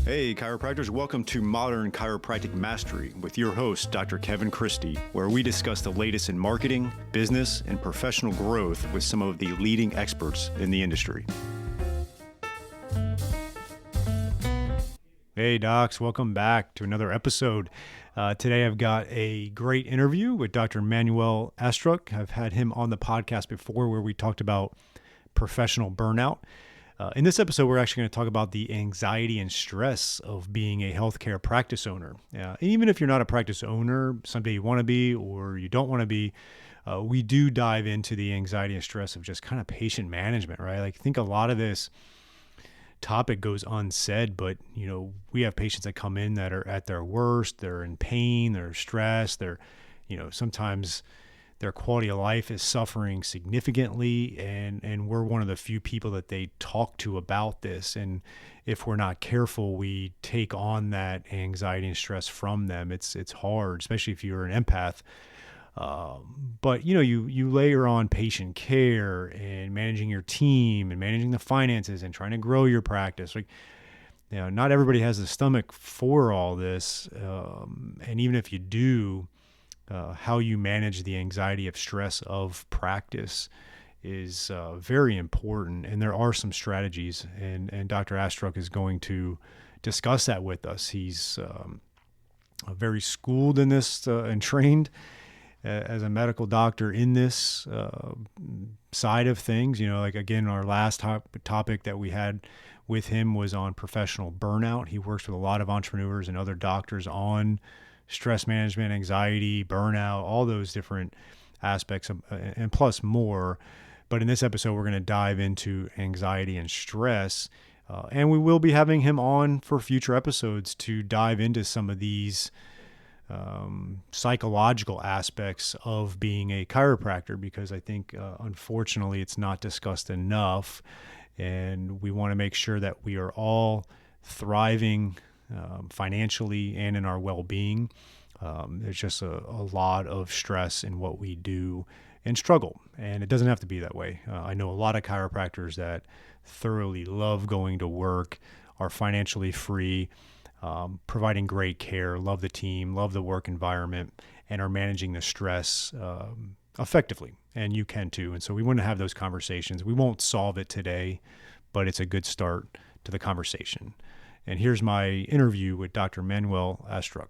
Hey, chiropractors, welcome to Modern Chiropractic Mastery with your host, Dr. Kevin Christie, where we discuss the latest in marketing, business, and professional growth with some of the leading experts in the industry. Hey, docs, welcome back to another episode. Today I've got a great interview with Dr. Manuel Astruc. I've had him on the podcast before where we talked about professional burnout. In this episode, we're actually going to talk about the anxiety and stress of being a healthcare practice owner. Even if you're not a practice owner, someday you want to be or you don't want to be, we do dive into the anxiety and stress of just kind of patient management, right? Like, I think a lot of this topic goes unsaid, but we have patients that come in that are at their worst, they're in pain, they're stressed, they're, sometimes their quality of life is suffering significantly, and we're one of the few people that they talk to about this. And if we're not careful, we take on that anxiety and stress from them. It's hard, especially if you're an empath. But you layer on patient care and managing your team and managing the finances and trying to grow your practice. Like, not everybody has the stomach for all this. And even if you do, how you manage the anxiety of stress of practice is very important. And there are some strategies, and Dr. Astruc is going to discuss that with us. He's very schooled in this and trained as a medical doctor in this side of things. Like, again, our last topic that we had with him was on professional burnout. He works with a lot of entrepreneurs and other doctors on stress management, anxiety, burnout, all those different aspects and plus more. But in this episode, we're going to dive into anxiety and stress. And we will be having him on for future episodes to dive into some of these psychological aspects of being a chiropractor, because I think, unfortunately, it's not discussed enough. And we want to make sure that we are all thriving financially and in our well-being. There's just a lot of stress in what we do and struggle, and it doesn't have to be that way. I know a lot of chiropractors that thoroughly love going to work, are financially free, providing great care, love the team, love the work environment, and are managing the stress effectively. And you can too. And so we want to have those conversations. We won't solve it today, but it's a good start to the conversation. And here's my interview with Dr. Manuel Astruc.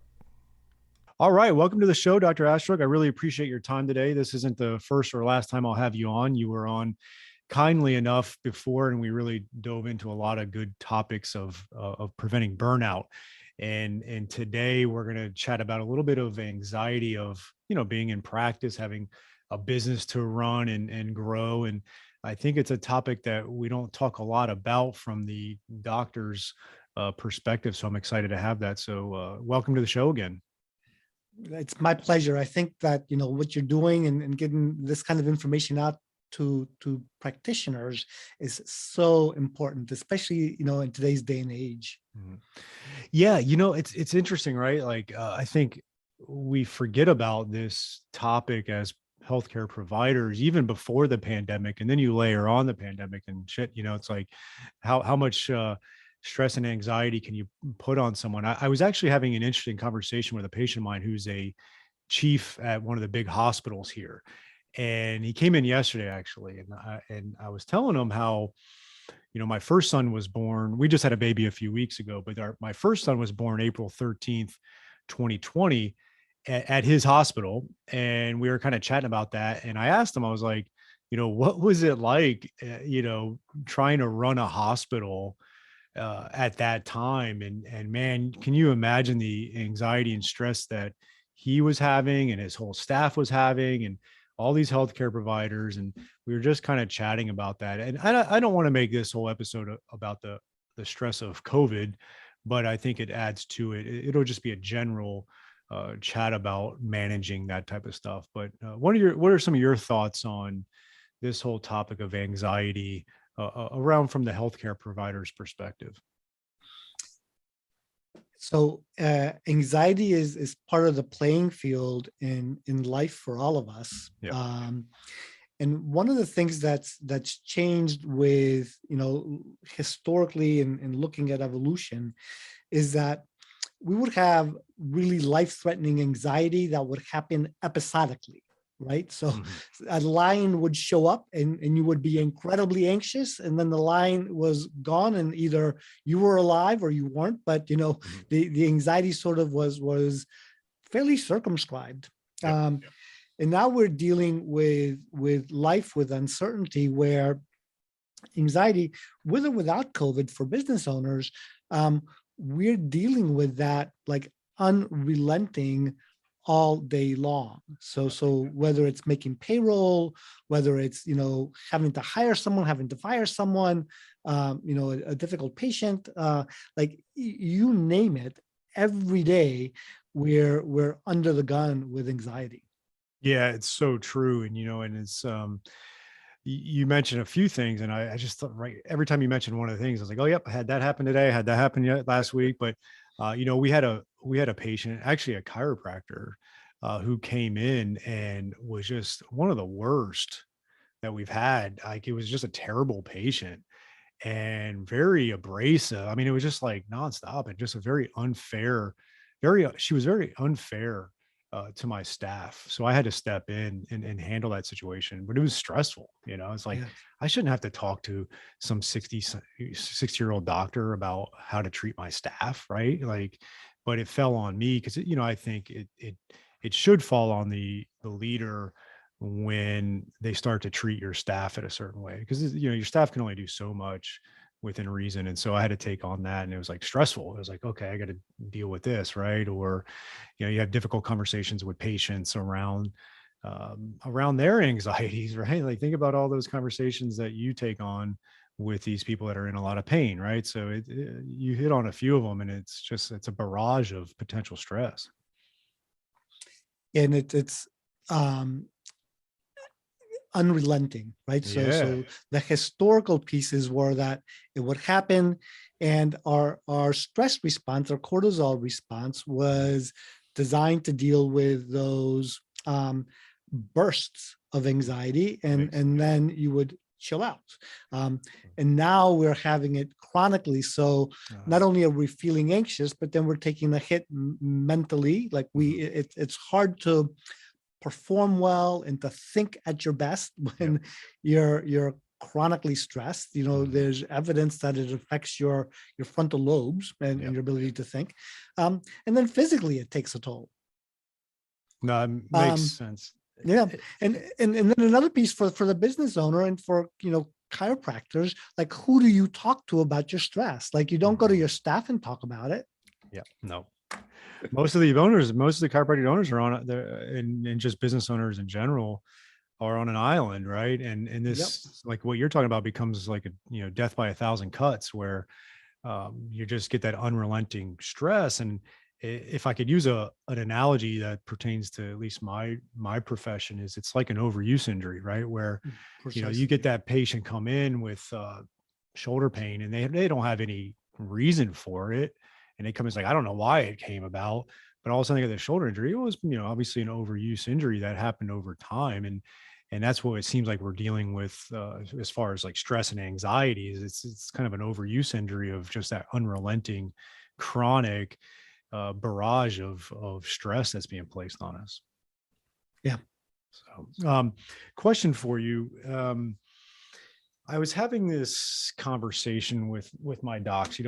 All right. Welcome to the show, Dr. Astruc. I really appreciate your time today. This isn't the first or last time I'll have you on. You were on kindly enough before, and we really dove into a lot of good topics of preventing burnout. And today we're going to chat about a little bit of anxiety of, being in practice, having a business to run and grow. And I think it's a topic that we don't talk a lot about from the doctor's perspective. So I'm excited to have that. So welcome to the show again. It's my pleasure. I think that, what you're doing and getting this kind of information out to practitioners is so important, especially, in today's day and age. Mm-hmm. Yeah. It's interesting, right? Like, I think we forget about this topic as healthcare providers even before the pandemic, and then you layer on the pandemic and shit. It's like how much stress and anxiety can you put on someone? I was actually having an interesting conversation with a patient of mine who's a chief at one of the big hospitals here, and he came in yesterday actually, and I was telling him how, my first son was born. We just had a baby a few weeks ago, but my first son was born April 13th, 2020. At his hospital, and we were kind of chatting about that. And I asked him, I was like, what was it like, trying to run a hospital at that time? And man, can you imagine the anxiety and stress that he was having and his whole staff was having and all these healthcare providers? And we were just kind of chatting about that. And I don't want to make this whole episode about the stress of COVID, but I think it adds to it. It'll just be a general chat about managing that type of stuff. But what are some of your thoughts on this whole topic of anxiety around from the healthcare provider's perspective? So anxiety is part of the playing field in life for all of us. Yeah. And one of the things that's changed with, historically and looking at evolution is that we would have really life-threatening anxiety that would happen episodically, right? So Mhm. a line would show up and you would be incredibly anxious, and then the line was gone, and either you were alive or you weren't. But Mhm. the anxiety sort of was fairly circumscribed. Yep. And now we're dealing with life with uncertainty, where anxiety, with or without COVID, for business owners, um, we're dealing with that like unrelenting all day long. So whether it's making payroll, whether it's having to hire someone, having to fire someone, a difficult patient, like you name it, every day we're under the gun with anxiety. Yeah, it's so true. And, and it's, you mentioned a few things, and I just thought, right, every time you mentioned one of the things, I was like, oh, yep, I had that happen today. I had that happen yet last week. But, we had a patient, actually a chiropractor, who came in and was just one of the worst that we've had. Like, it was just a terrible patient and very abrasive. I mean, it was just like nonstop and just a very unfair, she was very unfair to my staff. So I had to step in and handle that situation, but it was stressful. It's like, Yes. I shouldn't have to talk to some 60-year-old doctor about how to treat my staff. Right. Like, but it fell on me because, I think it should fall on the leader when they start to treat your staff in a certain way, because your staff can only do so much within reason. And so I had to take on that, and it was like stressful. It was like, okay, I got to deal with this, right? Or you have difficult conversations with patients around their anxieties, right? Like, think about all those conversations that you take on with these people that are in a lot of pain, right? So you hit on a few of them, and it's a barrage of potential stress. And it's um unrelenting, right? So Yeah. so the historical pieces were that it would happen, and our stress response, our cortisol response, Mhm. was designed to deal with those bursts of anxiety, and Makes and then you would chill out. Um, and now we're having it chronically. So not uh, only are we feeling anxious, but then we're taking a hit mentally. Like mhm. it's hard to perform well and to think at your best Yep. when you're chronically stressed. Mhm. There's evidence that it affects your frontal lobes and Yep. your ability to think. And then physically it takes a toll. No, it makes um, sense. yeah. Eh, And then another piece for the business owner and for chiropractors, like, who do you talk to about your stress? Like, you don't go to your Mhm. staff and talk about it. Yeah, no. Most of the chiropractic owners are on there, and just business owners in general are on an island, right? And Yep. this, like what you're talking about, becomes like a death by a thousand cuts, where you just get that unrelenting stress. And if I could use an analogy that pertains to at least my profession, is it's like an overuse injury, right? Where you Precisely. get that patient come in with shoulder pain, and they don't have any reason for it, and they come in, it's like, I don't know why it came about, but all of a sudden they get the shoulder injury. It was obviously an overuse injury that happened over time. And that's what it seems like we're dealing with as far as like stress and anxiety. Is it's kind of an overuse injury of just that unrelenting chronic barrage of stress that's being placed on us. Yeah. So question for you. I was having this conversation with my docs.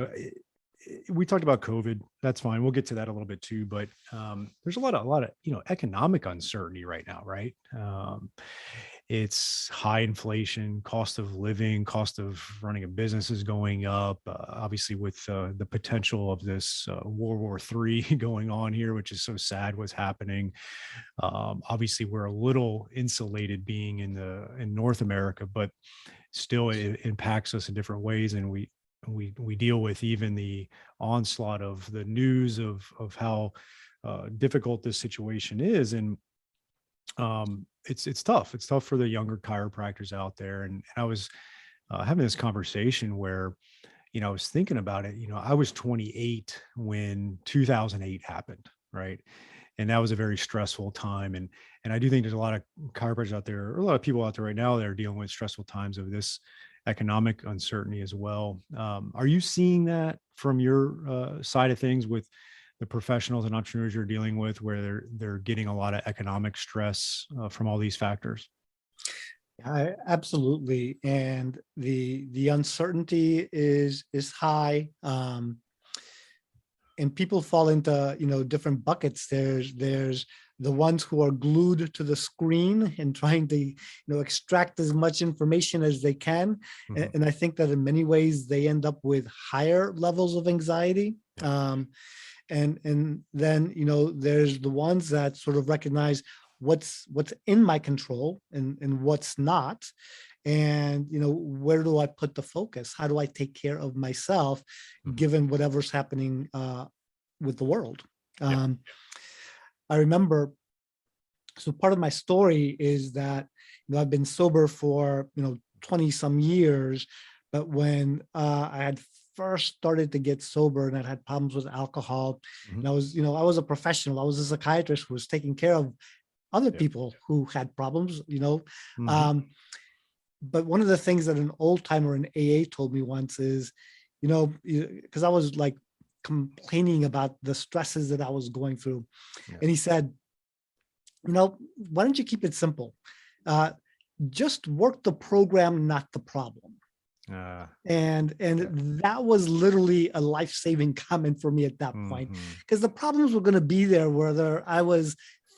We talked about COVID. That's fine. We'll get to that a little bit too. But there's a lot of economic uncertainty right now, right? It's high inflation, cost of living, cost of running a business is going up. Obviously, with the potential of this World War III going on here, which is so sad what's happening. Obviously, we're a little insulated being in North America, but still it impacts us in different ways. And we deal with even the onslaught of the news of how difficult this situation is. And it's tough. It's tough for the younger chiropractors out there. And I was having this conversation where I was thinking about it. I was 28 when 2008 happened, right? And that was a very stressful time. And I do think there's a lot of chiropractors out there, or a lot of people out there right now that are dealing with stressful times of this economic uncertainty as well. Are you seeing that from your side of things with the professionals and entrepreneurs you're dealing with, where they're getting a lot of economic stress from all these factors? Absolutely, and the uncertainty is high, and people fall into different buckets. There's the ones who are glued to the screen and trying to extract as much information as they can, Hmm. and I think that in many ways they end up with higher levels of anxiety. Yeah. And then there's the ones that sort of recognize what's in my control and what's not, and where do I put the focus, how do I take care of myself Hmm. given whatever's happening with the world. Yeah. um, I remember, so part of my story is that I've been sober for 20 some years, but when I had first started to get sober and I had problems with alcohol, Hmm. and I was a professional, I was a psychiatrist who was taking care of other Yeah. people who had problems. Hmm. um, but one of the things that an old timer in AA told me once is, because I was like complaining about the stresses that I was going through, Yeah. and he said, why don't you keep it simple? Uh, just work the program, not the problem. Uh, yeah. And that was literally a life-saving comment for me at that point, Hmm. because the problems were going to be there, whether I was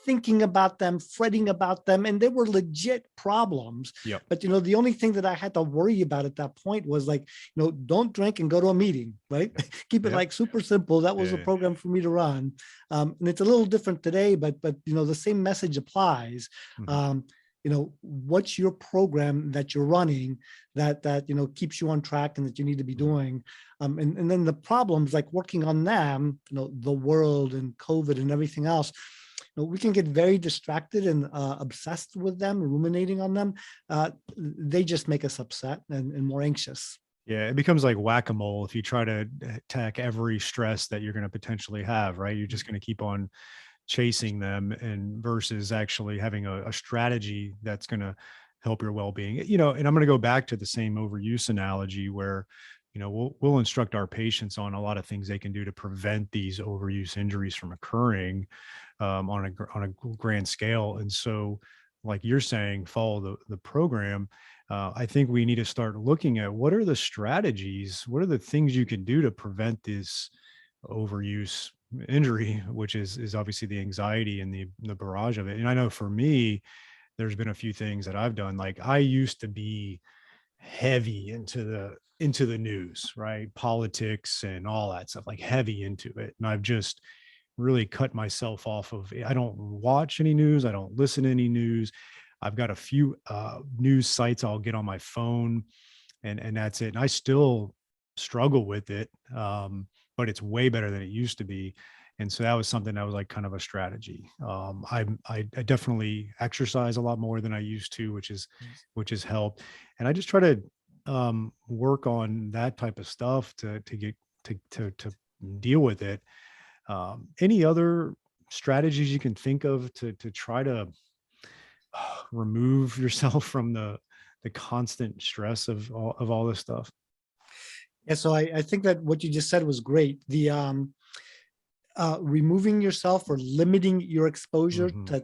thinking about them, fretting about them, and they were legit problems. Yep. But the only thing that I had to worry about at that point was like, don't drink and go to a meeting, right? Yep. Keep it Yep. like super simple. That was a Yeah. program for me to run. And it's a little different today, but the same message applies. Hmm. um, what's your program that you're running that keeps you on track and that you need to be doing, and then the problems, like working on them, the world and COVID and everything else, we can get very distracted and obsessed with them, ruminating on them. They just make us upset and more anxious. Yeah, it becomes like whack-a-mole if you try to attack every stress that you're going to potentially have, right? You're just going to keep on chasing them, and versus actually having a strategy that's going to help your well-being. And I'm going to go back to the same overuse analogy where, we'll instruct our patients on a lot of things they can do to prevent these overuse injuries from occurring on a grand scale. And so, like you're saying, follow the program. I think we need to start looking at what are the strategies, what are the things you can do to prevent this overuse injury, which is obviously the anxiety and the barrage of it. And I know for me, there's been a few things that I've done. Like I used to be heavy into the news, right? Politics and all that stuff, like heavy into it. And I've just really cut myself off of, I don't watch any news, I don't listen to any news. I've got a few news sites I'll get on my phone, and that's it. And I still struggle with it, but it's way better than it used to be. And so that was something that was like kind of a strategy. I definitely exercise a lot more than I used to, which has helped. And I just try to work on that type of stuff to get to deal with it. Any other strategies you can think of to try to remove yourself from the constant stress of all this stuff? Yeah, so I think that what you just said was great. The removing yourself or limiting your exposure Hmm. to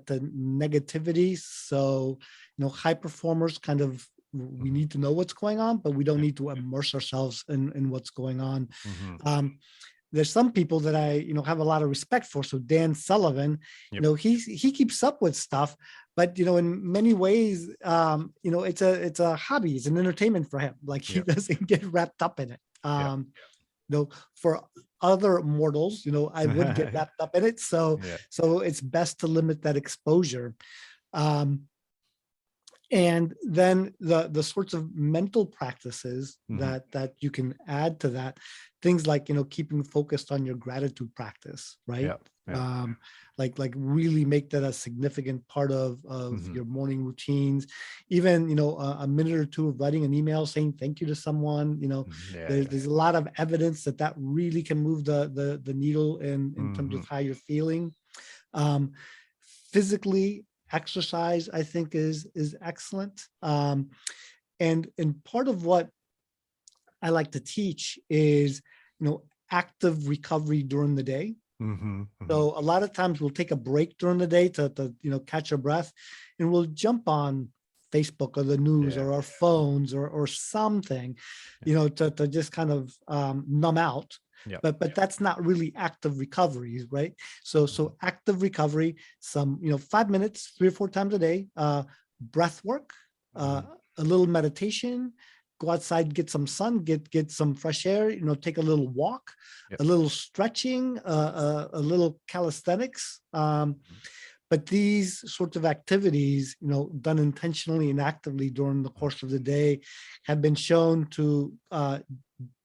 negativity. So, high performers kind of, we Hmm. need to know what's going on, but we don't Yeah. need to immerse ourselves in what's going on. Hmm. Um, there's some people that I, have a lot of respect for. So Dan Sullivan, Yep. he keeps up with stuff, but in many ways, it's a hobby, it's an entertainment for him. Like he Yep. doesn't get wrapped up in it. Yep. For other mortals, I would get wrapped up in it. So Yeah. so it's best to limit that exposure. Um, and then the sorts of mental practices Hmm. that you can add to that, things like keeping focused on your gratitude practice, right? Yeah. Yeah. um like really make that a significant part of Hmm. your morning routines. Even a minute or two of writing an email saying thank you to someone. Yeah. there's Yeah. there's a lot of evidence that really can move the needle in terms Hmm. of how you're feeling. um Physically, exercise I think is excellent. And part of what I like to teach is, active recovery during the day. Mm-hmm. Mm-hmm. So a lot of times we'll take a break during the day to catch our breath, and we'll jump on Facebook or the news Yeah. or our phones or something, Yeah. to just kind of numb out. Yeah. But that's not really active recovery, right? So Mhm. active recovery, some 5 minutes, 3 or 4 times a day, breath work, uh, Mhm. a little meditation, go outside, get some sun, get some fresh air, take a little walk, Yep. a little stretching, a little calisthenics. But these sorts of activities, done intentionally and actively during the course of the day, have been shown to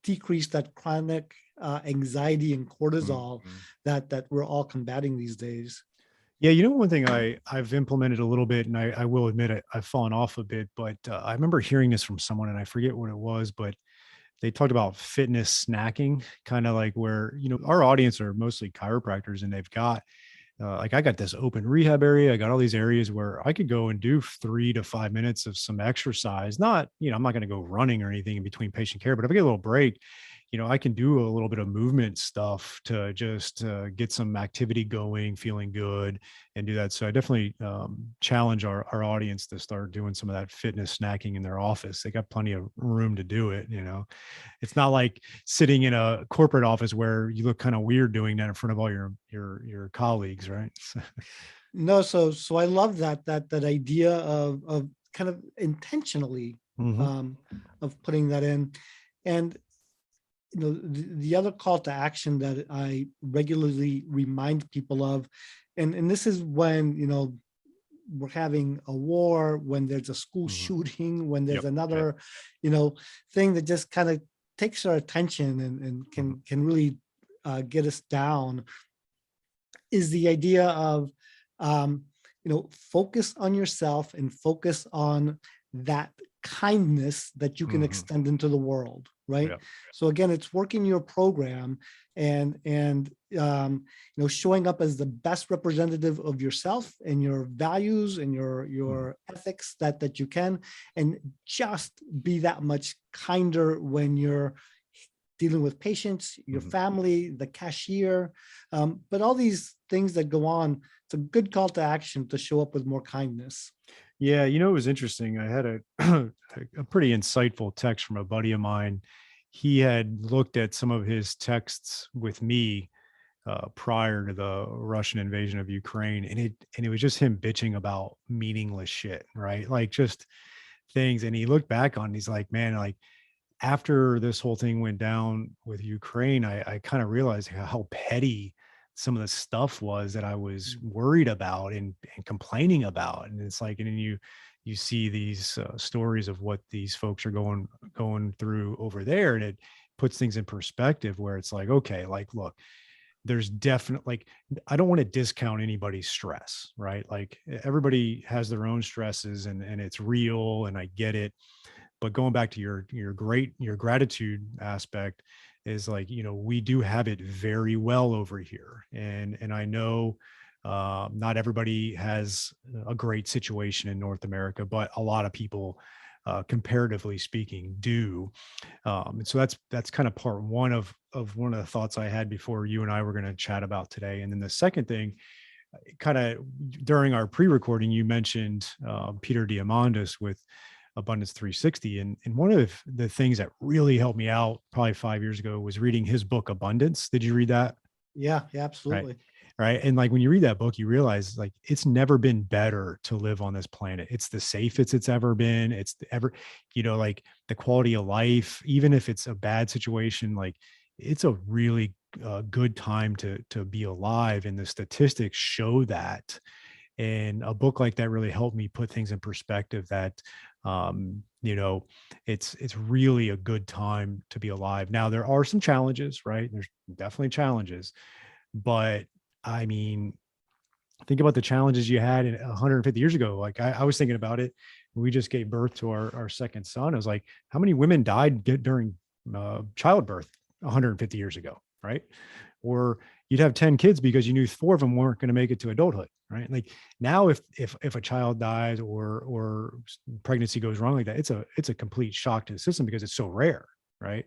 decrease that chronic anxiety and cortisol Mhm. that we're all combating these days. Yeah, one thing I've implemented a little bit, and I will admit I've fallen off a bit, but I remember hearing this from someone, and I forget what it was, but they talked about fitness snacking, kind of like where our audience are mostly chiropractors, and they've got like I got this open rehab area. I got all these areas where I could go and do 3 to 5 minutes of some exercise. Not, I'm not going to go running or anything in between patient care, but if I get a little break, I can do a little bit of movement stuff to just get some activity going, feeling good, and do that. So I definitely challenge our audience to start doing some of that fitness snacking in their office. They got plenty of room to do it. It's not like sitting in a corporate office where you look kind of weird doing that in front of all your colleagues, right? No, so I love that idea of kind of intentionally Mhm. um, of putting that in. And the other call to action that I regularly remind people of, and this is when we're having a war, when there's a school Mhm. shooting, when there's Yep. Yeah. another you know thing that just kind of takes our attention and Mhm. can really get us down, is the idea of focus on yourself and focus on that kindness that you can Mhm. extend into the world, right? Yeah. So again, it's working your program and showing up as the best representative of yourself and your values and your Mhm. your ethics that you can, and just be that much kinder when you're dealing with patients, your Mhm. family, the cashier, but all these things that go on. It's a good call to action to show up with more kindness. Yeah, it was interesting. I had a a pretty insightful text from a buddy of mine. He had looked at some of his texts with me prior to the Russian invasion of Ukraine, and it was just him bitching about meaningless shit, right? Like just things. And he looked back on, and he's like, man, like after this whole thing went down with Ukraine, I kind of realized how petty some of the stuff was that I was Mm. worried about and complaining about. And it's like, and then you see these stories of what these folks are going through over there, and it puts things in perspective where it's like, okay, like look, there's definitely like I don't want to discount anybody's stress, right? Like everybody has their own stresses and it's real and I get it, but going back to your gratitude aspect is like we do have it very well over here, and I know not everybody has a great situation in North America, but a lot of people comparatively speaking do. And so that's kind of part one of one of the thoughts I had before you and I were going to chat about today. And then the second thing, kind of during our pre-recording, you mentioned Peter Diamandis with Abundance 360. And one of the things that really helped me out probably 5 years ago was reading his book, Abundance. Did you read that? Yeah, Right. absolutely. Right. And like when you read that book, you realize like it's never been better to live on this planet. It's the safest it's ever been. It's ever, like the quality of life, even if it's a bad situation, like it's a really good time to be alive. And the statistics show that. And a book like that really helped me put things in perspective that it's really a good time to be alive. Now there are some challenges, right? There's definitely challenges, but I mean, think about the challenges you had 150 years ago. Like I was thinking about it. We just gave birth to our second son. I was like, how many women died during childbirth 150 years ago? right? Or you'd have 10 kids because you knew 4 of them weren't going to make it to adulthood, right? Like now, if a child dies or pregnancy goes wrong like that, it's a complete shock to the system because it's so rare, right?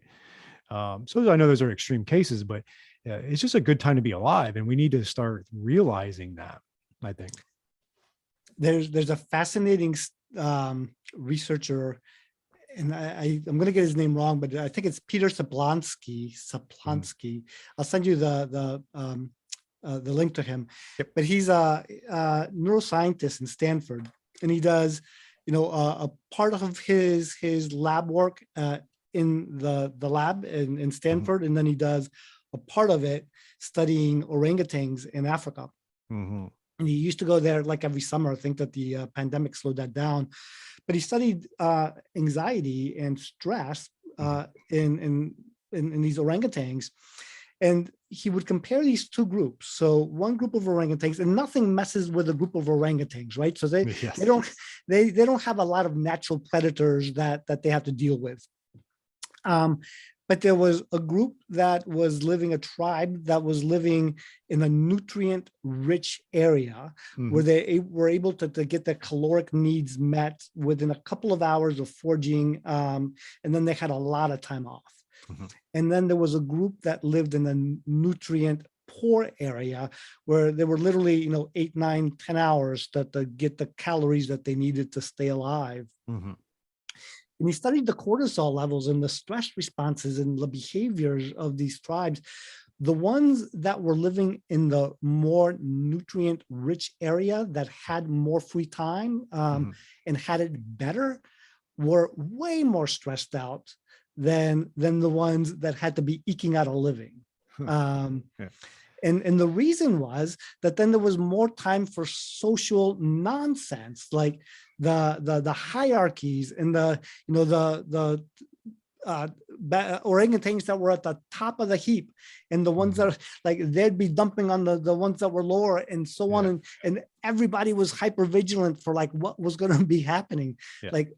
So I know those are extreme cases, but it's just a good time to be alive, and we need to start realizing that, I think. There's a fascinating researcher, and I'm going to get his name wrong, but I think it's Peter Sablonsky. Mhm. I'll send you the link to him. Yep. But he's a neuroscientist in Stanford, and he does, a part of his lab work in the lab in Mhm. Stanford, and then he does a part of it studying orangutans in Africa. Mhm. And he used to go there like every summer. I think that the pandemic slowed that down, but he studied anxiety and stress Mhm. in these orangutans, and he would compare these two groups. So one group of orangutans, and nothing messes with a group of orangutans, right? So they Yes. don't they don't have a lot of natural predators that they have to deal with. Um, but there was a group that was living, a tribe that was living in a nutrient rich area where Mhm. they were able to get their caloric needs met within a couple of hours of foraging. And then they had a lot of time off. Mhm. And then there was a group that lived in a nutrient poor area where they were literally, 8, 9, 10 hours to get the calories that they needed to stay alive. Mhm. And he studied the cortisol levels and the stress responses and the behaviors of these tribes. The ones that were living in the more nutrient rich area that had more free time Mhm. and had it better were way more stressed out than the ones that had to be eking out a living. Huh. Um, Yeah. and the reason was that then there was more time for social nonsense, like the hierarchies and the orangutans that were at the top of the heap, and the ones Mhm. that like they'd be dumping on the ones that were lower, and so on, Yeah. and everybody was hyper vigilant for like what was going to be happening, Yeah. like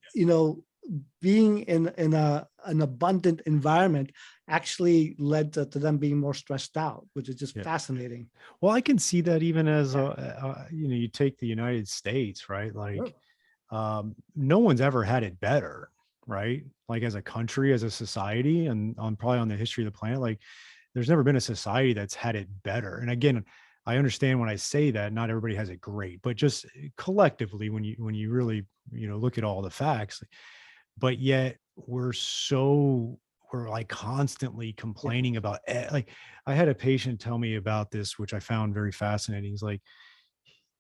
being in an abundant environment actually led to them being more stressed out, which is just Yeah. fascinating. Well, I can see that even as you take the United States, right? Sure. Like, no one's ever had it better, right? Like as a country, as a society, and on probably on the history of the planet, like there's never been a society that's had it better. And again, I understand when I say that not everybody has it great, but just collectively, when you really look at all the facts, but yet we're like constantly Yeah. complaining about like I had a patient tell me about this, which I found very fascinating. He's like,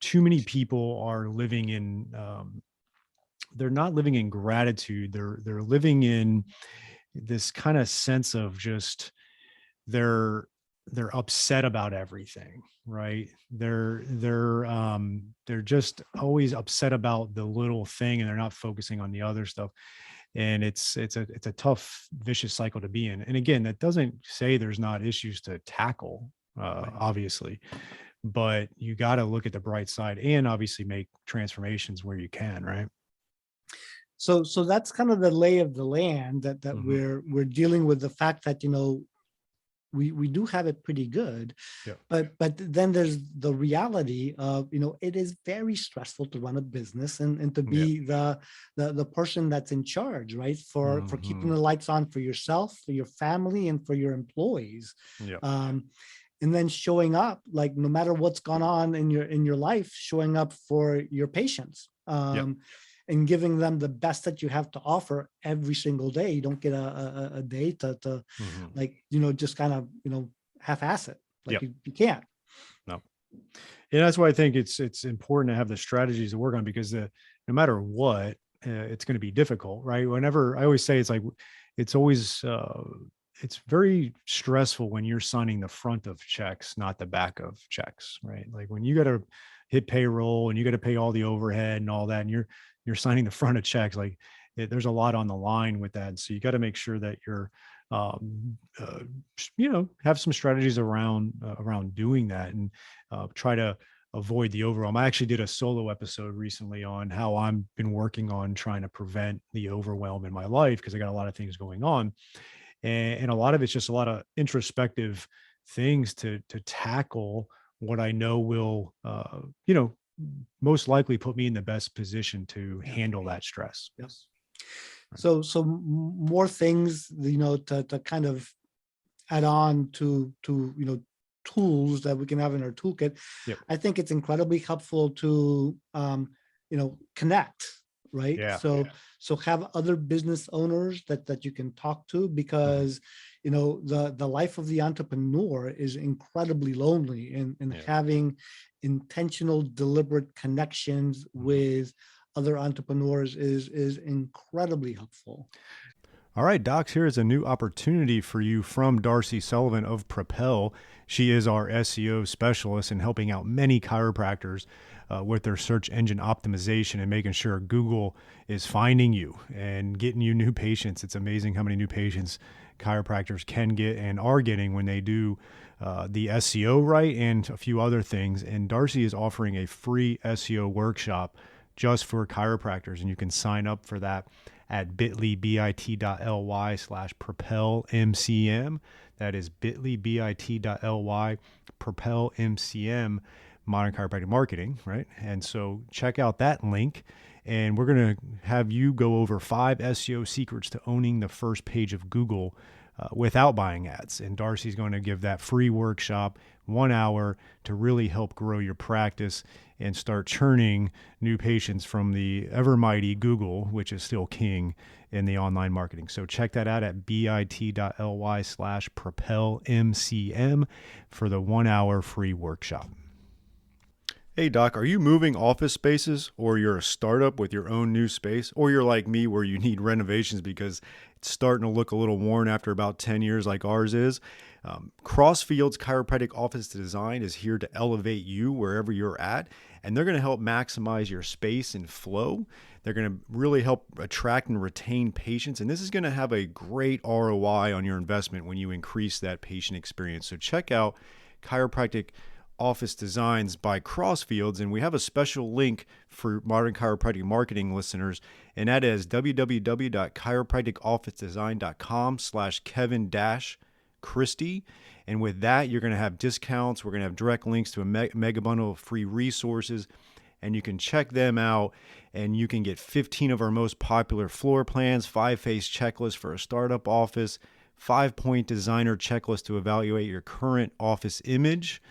too many people are living in they're not living in gratitude. They're living in this kind of sense of just they're they're upset about everything, right? They're just always upset about the little thing, and they're not focusing on the other stuff. And it's a tough vicious cycle to be in. And again, that doesn't say there's not issues to tackle, Right. obviously, but you got to look at the bright side and obviously make transformations where you can, right? So that's kind of the lay of the land that Hmm. we're dealing with, the fact that we do have it pretty good, Yeah. but then there's the reality of it is very stressful to run a business and to Yeah. be the person that's in charge, right, for keeping Hmm. the lights on for yourself, for your family, and for your employees. Yeah. um, and then showing up, like, no matter what's gone on in your life, showing up for your patients, Yeah. and giving them the best that you have to offer every single day. You don't get a day to Hmm. like just kind of half-ass it, Yeah. like you can't. No. And that's why I think it's important to have the strategies to work on, because no matter what, it's going to be difficult, right? Whenever I always say it's like it's always it's very stressful when you're signing the front of checks, not the back of checks, right? Like when you got to hit payroll and you got to pay all the overhead and all that, and you're signing the front of checks, like there's a lot on the line with that. So you got to make sure that you're um, uh, have some strategies around doing that, and try to avoid the overwhelm. I actually did a solo episode recently on how I've been working on trying to prevent the overwhelm in my life because I got a lot of things going on, and a lot of it's just a lot of introspective things to tackle what I know will, you know, most likely put me in the best position to Yeah. handle that stress. Yes. More things, to kind of add on to tools that we can have in our toolkit. Yep. I think it's incredibly helpful to connect, right? Yeah. So have other business owners that you can talk to, Mhm. because the life of the entrepreneur is incredibly lonely, and Yeah. having intentional, deliberate connections Mhm. with other entrepreneurs is incredibly helpful. All right, Docs, here is a new opportunity for you from Darcy Sullivan of Propel. She is our SEO specialist in helping out many chiropractors with their search engine optimization and making sure Google is finding you and getting you new patients. It's amazing how many new patients chiropractors can get and are getting when they do the SEO right and a few other things. And Darcy is offering a free SEO workshop just for chiropractors, and you can sign up for that at bit.ly/propelmcm. That is bit.ly propelmcm, modern chiropractic marketing, right? And so check out that link. And we're going to have you go over 5 SEO secrets to owning the first page of Google without buying ads. And Darcy's going to give that free workshop, 1 hour, to really help grow your practice and start churning new patients from the ever mighty Google, which is still king in the online marketing. So check that out at bit.ly/propelmcm for the 1 hour free workshop. Hey, Doc, are you moving office spaces, or you're a startup with your own new space, or you're like me where you need renovations because it's starting to look a little worn after about 10 years like ours is? Crossfield's Chiropractic Office Design is here to elevate you wherever you're at, and they're going to help maximize your space and flow. They're going to really help attract and retain patients, and this is going to have a great ROI on your investment when you increase that patient experience. So check out Chiropractic Office Designs by Crossfields, and we have a special link for modern chiropractic marketing listeners, and that is www.chiropracticofficedesign.com/Kevin-Christie. And with that, you're going to have discounts. We're going to have direct links to a mega bundle of free resources, and you can check them out, and you can get 15 of our most popular floor plans, 5-phase checklist for a startup office, 5-point designer checklist to evaluate your current office image,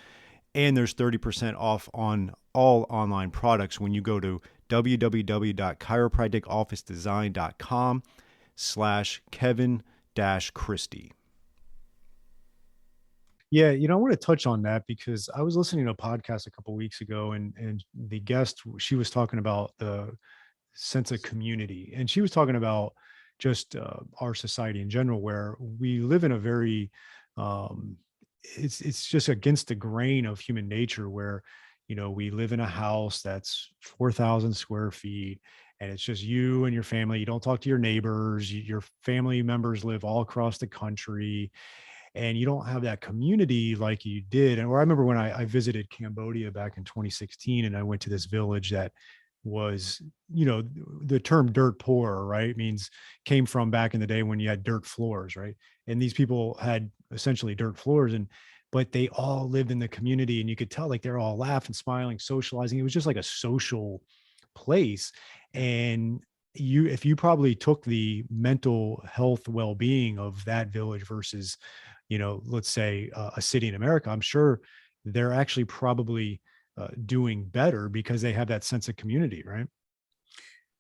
and there's 30% off on all online products when you go to www.chiropracticofficedesign.com/Kevin-Christie. Yeah, I want to touch on that because I was listening to a podcast a couple of weeks ago, and the guest, she was talking about the sense of community, and she was talking about just our society in general, where we live in a very um, it's just against the grain of human nature, where we live in a house that's 4,000 square feet, and it's just you and your family. You don't talk to your neighbors. Your family members live all across the country, and you don't have that community like you did. And or I remember when I visited Cambodia back in 2016, and I went to this village that was, the term dirt poor, right, means came from back in the day when you had dirt floors, right? And these people had essentially dirt floors, and but they all lived in the community, and you could tell like they're all laughing, smiling, socializing. It was just like a social place. And if you probably took the mental health well-being of that village versus, let's say a city in America, I'm sure they're actually probably doing better because they have that sense of community, right?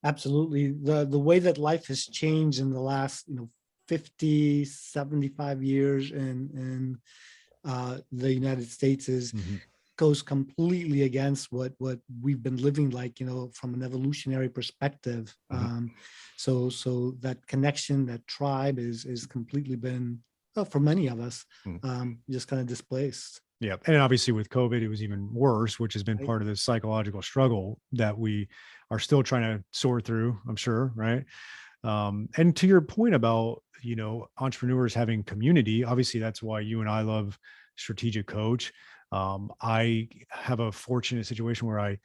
Absolutely. The way that life has changed in the last 50, 75 years in the United States is Mm-hmm. goes completely against what we've been living like, from an evolutionary perspective. Mm-hmm. So that connection, that tribe is completely been, well, for many of us, just kind of displaced. Yeah. And obviously with COVID, it was even worse, which has been Right? part of the psychological struggle that we are still trying to sort through, I'm sure. Right. And to your point about, entrepreneurs having community, obviously that's why you and I love Strategic Coach. I have a fortunate situation where I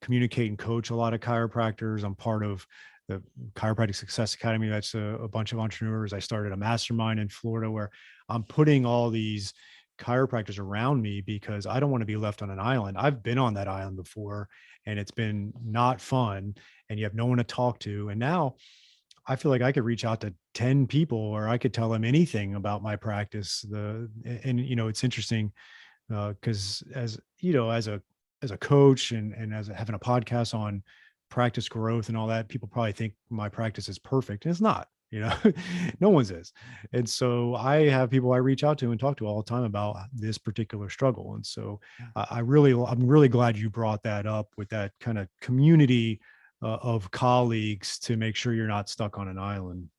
communicate and coach a lot of chiropractors. I'm part of the Chiropractic Success Academy. That's a bunch of entrepreneurs. I started a mastermind in Florida where I'm putting all these chiropractors around me because I don't want to be left on an island. I've been on that island before and it's been not fun and you have no one to talk to. And now I feel like I could reach out to 10 people or I could tell them anything about my practice. And it's interesting because as you know, as a coach and as having a podcast on practice growth and all that, people probably think my practice is perfect, and it's not. No one's is. And so I have people I reach out to and talk to all the time about this particular struggle. And so I'm really glad you brought that up with that kind of community of colleagues to make sure you're not stuck on an island.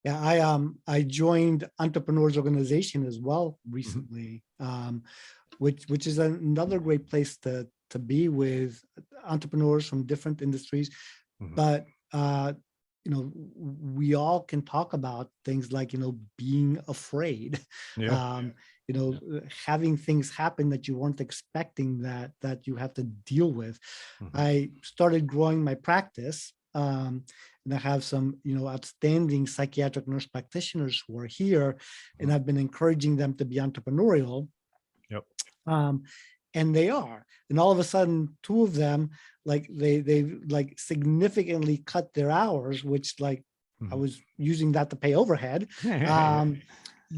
Yeah, I joined Entrepreneurs Organization as well Mhm. recently, which is another great place to be with entrepreneurs from different industries. Mhm. But we all can talk about things like being afraid, Yeah. um, having things happen that you weren't expecting that you have to deal with. Mhm. I started growing my practice. And I have some, outstanding psychiatric nurse practitioners who are here, and Mhm. I've been encouraging them to be entrepreneurial. Yep. Um, and they are. And all of a sudden, two of them, like they like significantly cut their hours, which like I Mhm. was using that to pay overhead. Yeah. Um,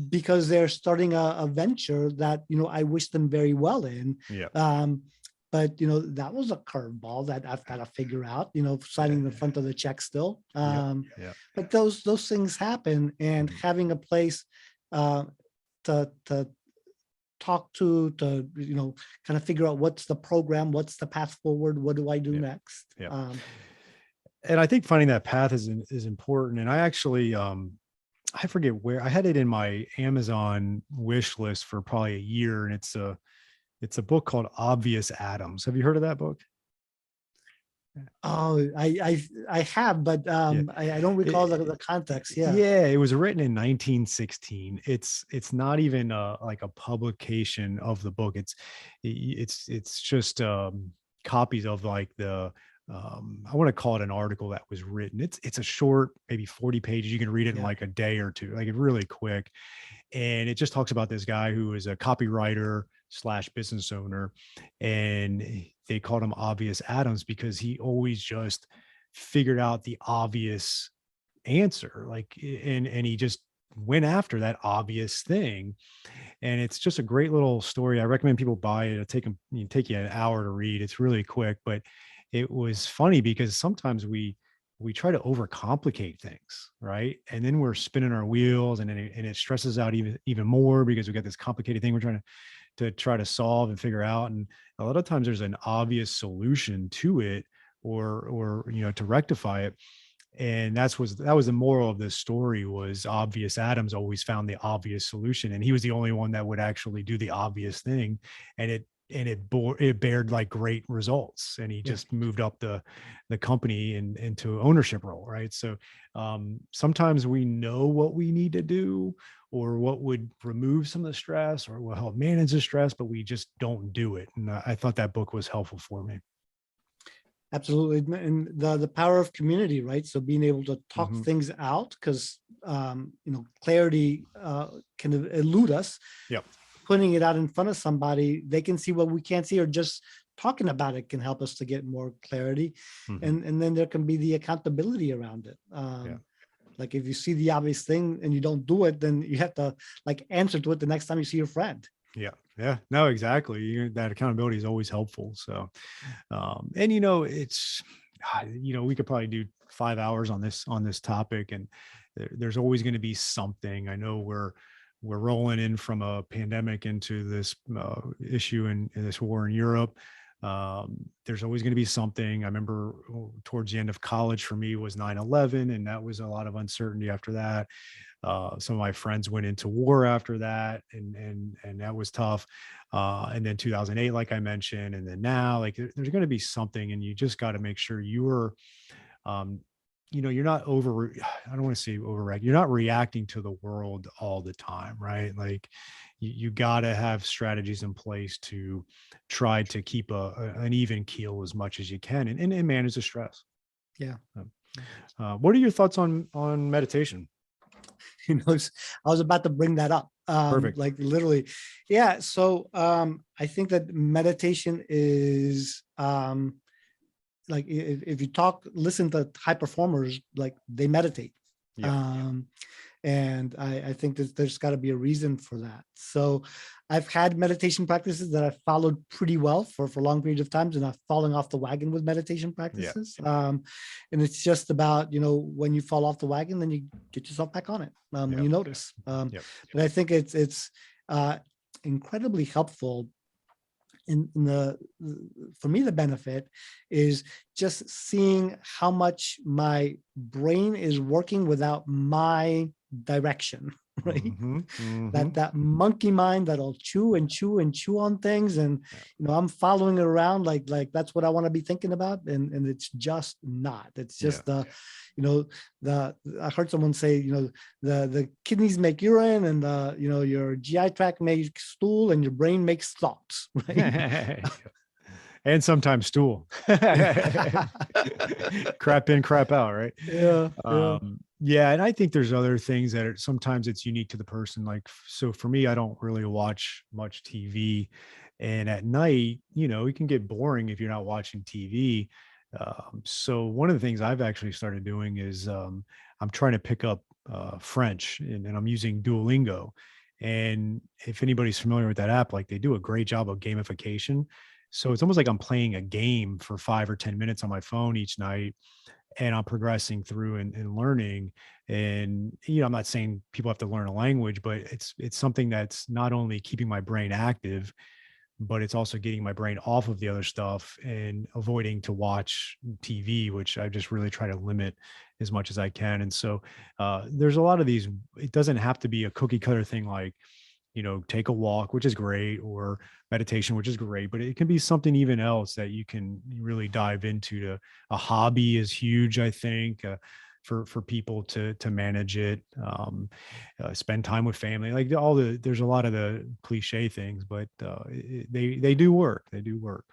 because they're starting a venture that I wish them very well in. Yeah. Um, but that was a curveball that I've got to figure out. Signing the front of the check still. Yeah. Yeah. But those things happen, and Mhm. having a place uh, to talk to kind of figure out what's the program, what's the path forward, what do I do Yeah. next. Yeah. And I think finding that path is important. And I actually I forget where I had it in my Amazon wish list for probably a year, and it's a book called Obvious Atoms. Have you heard of that book? Oh, I have, but Yeah. I don't recall the It, context. Yeah, yeah, it was written in 1916. It's not even like a publication of the book. It's just copies of like the I want to call it an article that was written. It's a short, maybe 40 pages. You can read it in yeah, like a day or two, like it's really quick. And it just talks about this guy who is a copywriter slash business owner, and they called him Obvious Adams because he always just figured out the obvious answer, like, and he just went after that obvious thing. And it's just a great little story. I recommend people buy it. Take you an hour to read. It's really quick, but it was funny because sometimes we try to overcomplicate things, right? And then we're spinning our wheels, and it stresses out even more because we got this complicated thing we're trying to try to solve and figure out. And a lot of times there's an obvious solution to it, or to rectify it. And that was the moral of this story. Was Obvious Adams always found the obvious solution, and he was the only one that would actually do the obvious thing. And it bared like great results, and he yeah. just moved up the company into ownership role, right? So sometimes we know what we need to do, or what would remove some of the stress, or will help manage the stress, but we just don't do it. And I thought that book was helpful for me. Absolutely. And the power of community, right? So being able to talk Hmm. things out, because clarity can elude us. Yep. Putting it out in front of somebody, they can see what we can't see, or just talking about it can help us to get more clarity. Hmm. And then there can be the accountability around it. Yeah. Like if you see the obvious thing and you don't do it, then you have to like answer to it the next time you see your friend. Yeah. Yeah. No, exactly. That accountability is always helpful. So, and it's, we could probably do 5 hours on this topic, and there's always going to be something. I know we're rolling in from a pandemic into this issue and this war in Europe. There's always going to be something. I remember towards the end of college for me was 9/11, and that was a lot of uncertainty after that. Some of my friends went into war after that, and that was tough. And then 2008, like I mentioned, and then now, like there's going to be something, and you just got to make sure um, you're not I don't want to say overreact. You're not reacting to the world all the time, right? Like you got to have strategies in place to try to keep an even keel as much as you can, and manage the stress. Yeah. What are your thoughts on meditation? I was about to bring that up. Perfect. Like literally, yeah. So I think that meditation is like if you listen to high performers, like they meditate. Yeah. Um, and I think that there's got to be a reason for that. So I've had meditation practices that I've followed pretty well for long periods of times, and I've fallen off the wagon with meditation Yeah. practices. And it's just about, when you fall off the wagon, then you get yourself back on it when Yep. you notice. Yep. But I think it's incredibly helpful in the for me. The benefit is just seeing how much my brain is working without my direction, right? Mm-hmm. Mm-hmm. That monkey mind that'll chew and chew and chew on things, and Yeah. I'm following it around like that's what I want to be thinking about, and it's just not. It's Yeah. just you know the I heard someone say, the kidneys make urine, and your GI tract makes stool, and your brain makes thoughts, right? And sometimes stool. Crap in, crap out, right? Yeah, yeah. Yeah, and I think there's other things that sometimes it's unique to the person. Like, so for me, I don't really watch much TV, and at night, it can get boring if you're not watching TV. So one of the things I've actually started doing is I'm trying to pick up French, and I'm using Duolingo. And if anybody's familiar with that app, like they do a great job of gamification. So it's almost like I'm playing a game for 5 or 10 minutes on my phone each night, and I'm progressing through and learning. And I'm not saying people have to learn a language, but it's something that's not only keeping my brain active, but it's also getting my brain off of the other stuff and avoiding to watch TV, which I just really try to limit as much as I can. And so there's a lot of these. It doesn't have to be a cookie cutter thing like, take a walk, which is great, or meditation, which is great, but it can be something even else that you can really dive into. A hobby is huge, I think, for people to manage it. Spend time with family, like there's a lot of the cliche things, but they do work. They do work.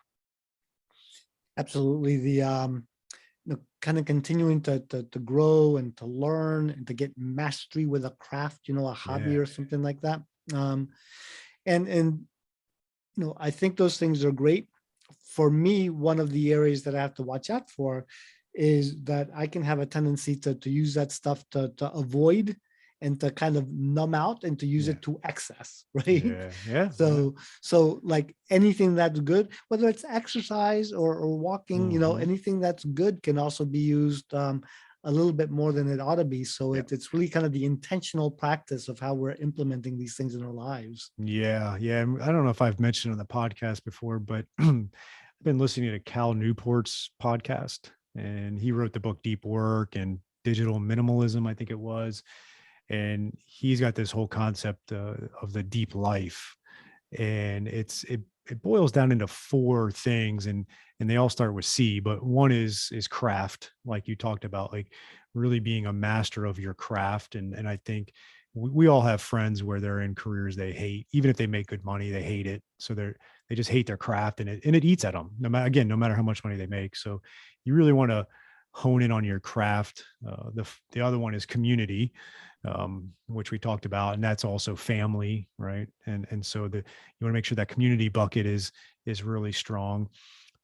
Absolutely. The kind of continuing to grow and to learn and to get mastery with a craft, a hobby Yeah. or something like that. Um, and I think those things are great. For me, one of the areas that I have to watch out for is that I can have a tendency to use that stuff to avoid and to kind of numb out and to use Yeah. it to excess, right? Yeah. Yeah. Yeah. So like anything that's good, whether it's exercise or walking, Hmm. anything that's good can also be used a little bit more than it ought to be. So Yeah. it's really kind of the intentional practice of how we're implementing these things in our lives. Yeah, yeah. I don't know if I've mentioned on the podcast before, but I've been listening to Cal Newport's podcast, and he wrote the book Deep Work and Digital Minimalism, I think it was. And he's got this whole concept of the deep life, and it boils down into four things, and they all start with C, but one is craft, like you talked about, like really being a master of your craft. And I think we all have friends where they're in careers they hate, even if they make good money, they hate it. So they just hate their craft, and it eats at them, no matter how much money they make. So you really want to hone in on your craft. The other one is community, which we talked about, and that's also family, right? And so you want to make sure that community bucket is really strong.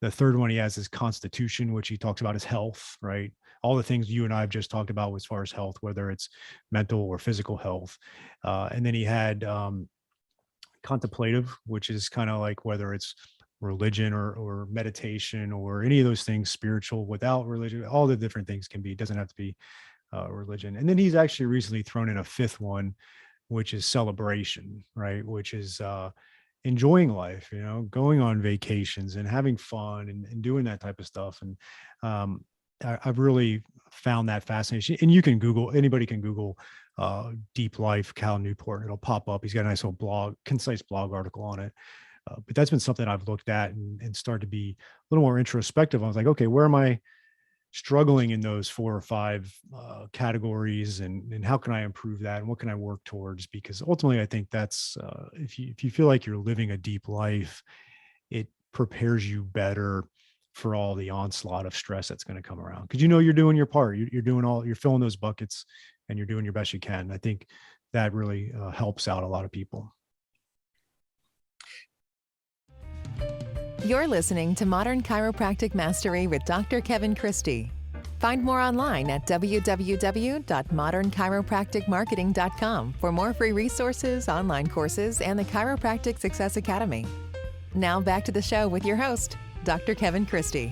The third one he has is constitution, which he talks about as health, right? All the things you and I have just talked about as far as health, whether it's mental or physical health. And then he had contemplative, which is kind of like whether it's religion or meditation or any of those things, spiritual without religion, all the different things can be. It doesn't have to be religion. And then he's actually recently thrown in a fifth one, which is celebration, right? Which is enjoying life, going on vacations and having fun and doing that type of stuff. And I've really found that fascinating. And you can anybody can Google Deep Life Cal Newport. It'll pop up. He's got a nice little concise blog article on it. But that's been something I've looked at and started to be a little more introspective. I was like, okay, where am I struggling in those 4 or 5 categories, and how can I improve that, and what can I work towards? Because ultimately I think that's if you feel like you're living a deep life, it prepares you better for all the onslaught of stress that's going to come around. Cause you're doing your part, you're filling those buckets and you're doing your best you can. I think that really helps out a lot of people. You're listening to Modern Chiropractic Mastery with Dr. Kevin Christie. Find more online at www.modernchiropracticmarketing.com for more free resources, online courses, and the Chiropractic Success Academy. Now back to the show with your host, Dr. Kevin Christie.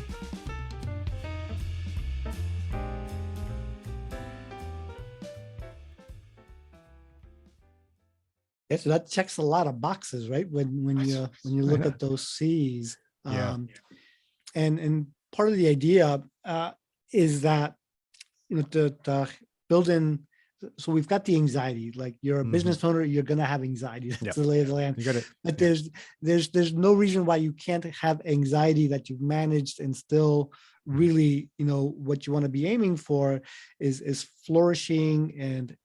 Yeah, so that checks a lot of boxes, right? When you look at those C's, Yeah. And part of the idea is that to build in. So we've got the anxiety. Like you're a business owner, you're going to have anxiety. That's the lay of the land. You got it. But there's no reason why you can't have anxiety that you've managed and still really, what you want to be aiming for is flourishing and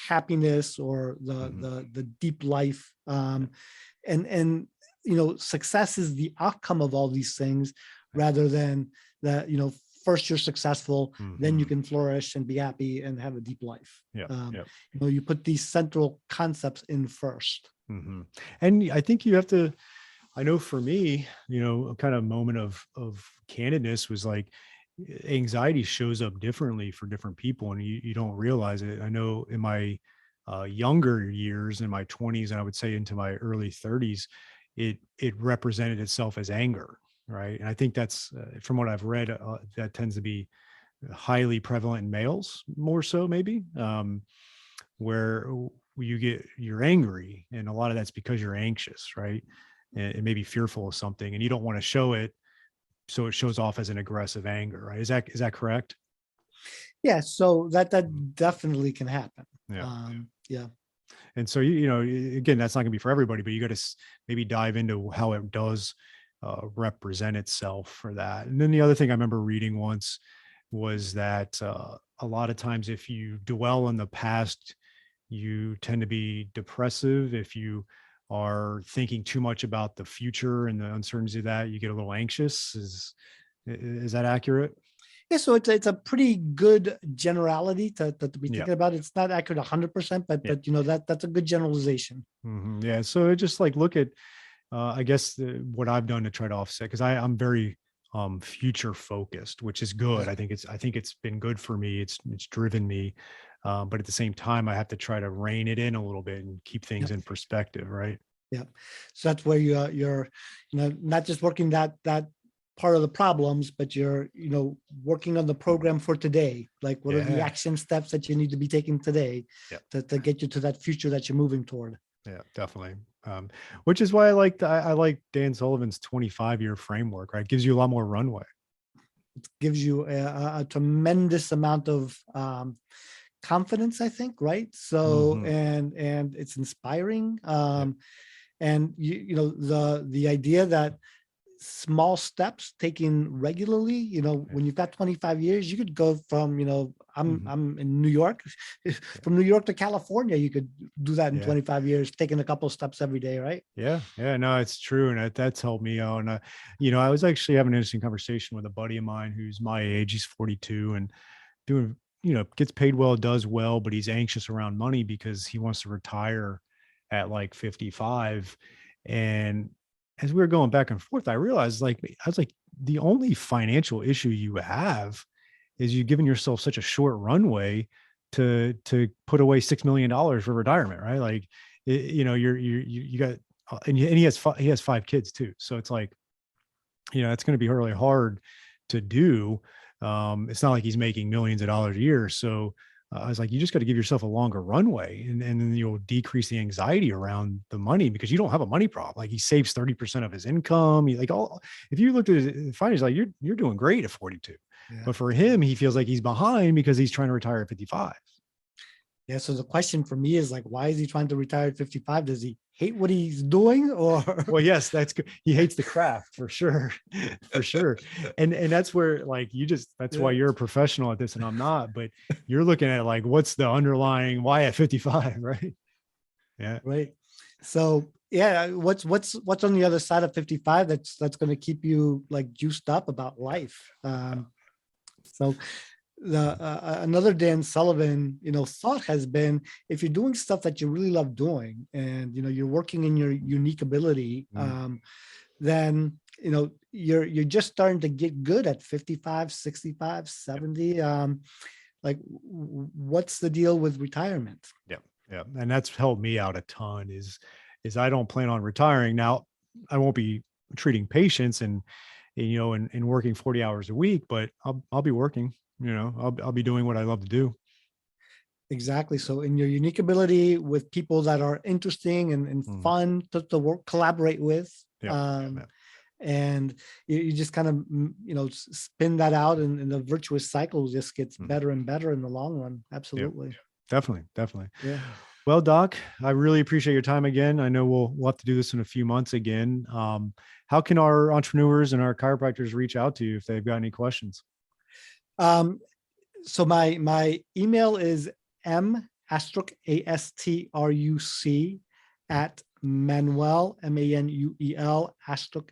happiness, or the deep life. And success is the outcome of all these things, rather than that, first you're successful, then you can flourish and be happy and have a deep life. You put these central concepts in first. And I think you have to, I know for me, a kind of moment of candidness was like, anxiety shows up differently for different people, and you don't realize it. I know in my younger years, in my 20s, and I would say into my early 30s, it represented itself as anger, right? And I think that's from what I've read, that tends to be highly prevalent in males, more so maybe, where you're angry, and a lot of that's because you're anxious, right? And maybe fearful of something, and you don't want to show it, so it shows off as an aggressive anger, right? Is that correct? Yeah. So that definitely can happen. Yeah. And so, again, that's not gonna be for everybody, but you got to maybe dive into how it does represent itself for that. And then the other thing I remember reading once was that a lot of times if you dwell on the past, you tend to be depressive. If you are thinking too much about the future and the uncertainty of that, you get a little anxious. Is that accurate? Yeah, so it's a pretty good generality to be thinking about. It's not accurate 100%, but that's a good generalization. Yeah, so just like look at, I guess what I've done to try to offset, because I'm very future focused, which is good. I think it's been good for me. It's driven me. But at the same time, I have to try to rein it in a little bit and keep things in perspective, right? Yeah. So that's where you're not just working that part of the problems, but you're working on the program for today. Like what are the action steps that you need to be taking today to get you to that future that you're moving toward? Yeah, definitely. Which is why I like Dan Sullivan's 25-year framework, right? It gives you a lot more runway. It gives you a tremendous amount of confidence, I think, right? So and it's inspiring. And the idea that small steps taken regularly, when you've got 25 years, you could go from, I'm in New York, from New York to California, you could do that in 25 years, taking a couple of steps every day, right? Yeah, no, it's true. And that's helped me out. And, I was actually having an interesting conversation with a buddy of mine who's my age. He's 42 and doing, gets paid well, does well, but he's anxious around money because he wants to retire at like 55. And as we were going back and forth, I realized the only financial issue you have is you've given yourself such a short runway to put away $6 million for retirement, right? Like, you got, and he has 5 kids too. So it's like, it's going to be really hard to do. It's not like he's making millions of dollars a year. So I was like, you just got to give yourself a longer runway, and then you'll decrease the anxiety around the money, because you don't have a money problem. Like he saves 30% of his income. If you looked at his finances, like you're doing great at 42, but for him, he feels like he's behind because he's trying to retire at 55. Yeah. So the question for me is like, why is he trying to retire at 55? Does he hate what he's doing, or? Well, yes, that's good. He hates the craft for sure. For sure. And that's where that's why you're a professional at this and I'm not, but you're looking at like, what's the underlying why at 55, right? Yeah. Right. So Yeah, what's on the other side of 55 that's going to keep you like juiced up about life. So the another Dan Sullivan, thought has been, if you're doing stuff that you really love doing, and you're working in your unique ability, then you're just starting to get good at 55, 65, 70. Like, what's the deal with retirement? Yeah. And that's helped me out a ton is I don't plan on retiring. Now, I won't be treating patients and working 40 hours a week, but I'll be working, I'll be doing what I love to do. Exactly. So in your unique ability with people that are interesting and fun to work, collaborate with, and you just kind of, spin that out, and the virtuous cycle just gets better and better in the long run. Absolutely. Yeah, definitely. Yeah. Well, Doc, I really appreciate your time again. I know we'll have to do this in a few months again. How can our entrepreneurs and our chiropractors reach out to you if they've got any questions? So my email is Astruc, Astruc, at Manuel, Manuel, Astruc,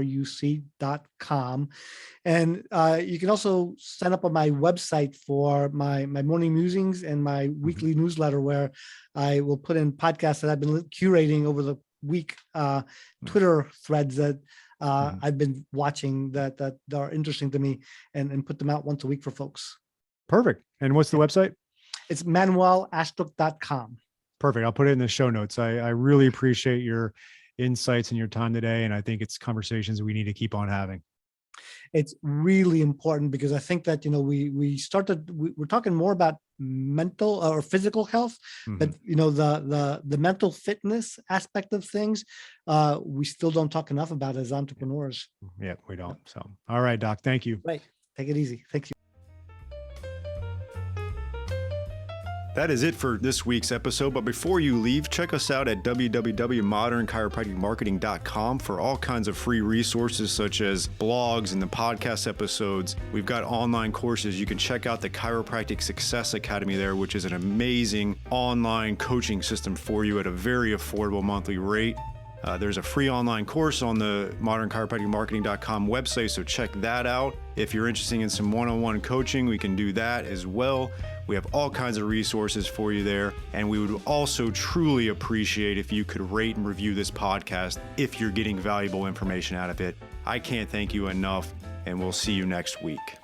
Astruc.com. And you can also sign up on my website for my morning musings and my weekly newsletter, where I will put in podcasts that I've been curating over the week, Twitter threads that I've been watching that are interesting to me, and put them out once a week for folks. Perfect. And what's the website? It's ManuelAstruc.com. Perfect. I'll put it in the show notes. I really appreciate your insights and your time today. And I think it's conversations we need to keep on having. It's really important, because I think that, we're talking more about mental or physical health, but the mental fitness aspect of things, we still don't talk enough about as entrepreneurs. Yeah, we don't. So, all right, Doc, thank you. Right. Take it easy. Thank you. That is it for this week's episode. But before you leave, check us out at www.modernchiropracticmarketing.com for all kinds of free resources, such as blogs and the podcast episodes. We've got online courses. You can check out the Chiropractic Success Academy there, which is an amazing online coaching system for you at a very affordable monthly rate. There's a free online course on the modernchiropracticmarketing.com website, so check that out. If you're interested in some one-on-one coaching, we can do that as well. We have all kinds of resources for you there. And we would also truly appreciate if you could rate and review this podcast if you're getting valuable information out of it. I can't thank you enough, and we'll see you next week.